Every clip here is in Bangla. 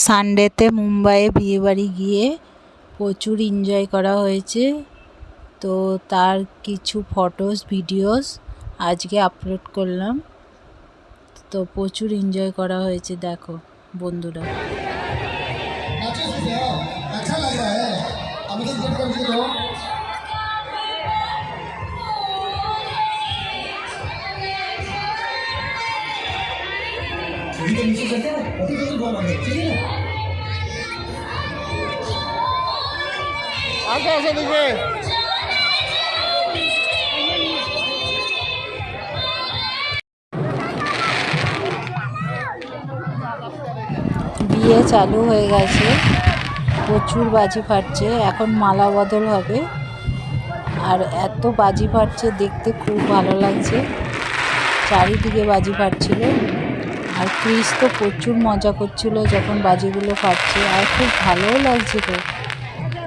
সানডেতে মুম্বাইয়ে বিয়েবাড়ি গিয়ে প্রচুর এনজয় করা হয়েছে। তো তার কিছু ফটোস ভিডিওস আজকে আপলোড করলাম। তো প্রচুর এনজয় করা হয়েছে, দেখো বন্ধুরা। বিয়ে চালু হয়ে গেছে, প্রচুর বাজি ফাটছে। এখন মালা বদল হবে, আর এত বাজি ফাটছে দেখতে খুব ভালো লাগছে। চারিদিকে বাজি ফাটছিল, আর ক্রিস তো প্রচুর মজা করছিল যখন বাজিগুলো ফাটছে, আর খুব ভালোও লাগছিল।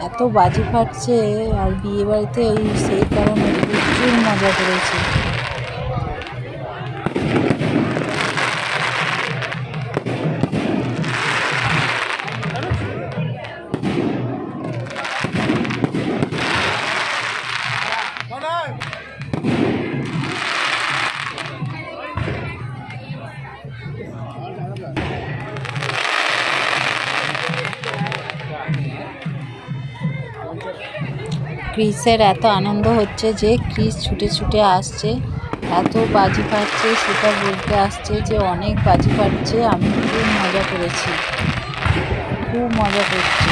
এত বাজি ফাটছে, আর বিয়ে বাড়িতে সেই কারণে প্রচুর মজা করেছে। ক্রিসের এত আনন্দ হচ্ছে যে ক্রিস ছুটে ছুটে আসছে, এত বাজি ফাটছে সেটা বলতে আসছে যে অনেক বাজি ফাটছে। আমি খুব মজা করেছি, খুব মজা করছি,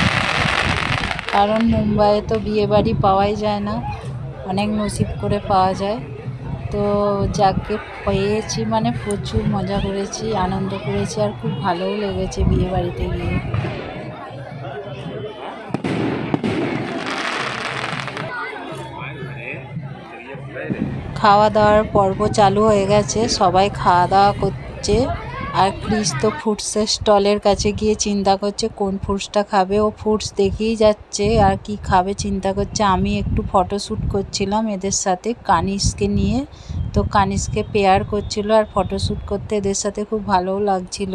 কারণ মুম্বাইয়ে তো বিয়েবাড়ি পাওয়াই যায় না, অনেক নসিব করে পাওয়া যায়। তো যাকে পেয়েছি মানে প্রচুর মজা করেছি, আনন্দ করেছি, আর খুব ভালোও লেগেছে বিয়েবাড়িতে গিয়ে। খাওয়া দাওয়ার পর্ব চালু হয়ে গেছে, সবাই খাওয়া দাওয়া করছে। আর ক্রিস তো ফ্রুটসের স্টলের কাছে গিয়ে চিন্তা করছে কোন ফ্রুটসটা খাবে। ও ফ্রুটস দেখেই যাচ্ছে আর কি খাবে চিন্তা করছে। আমি একটু ফটোশ্যুট করছিলাম এদের সাথে, কানিজকে নিয়ে। তো কানিজকে পেয়ার করছিল আর ফটোশ্যুট করতে এদের সাথে খুব ভালোও লাগছিল।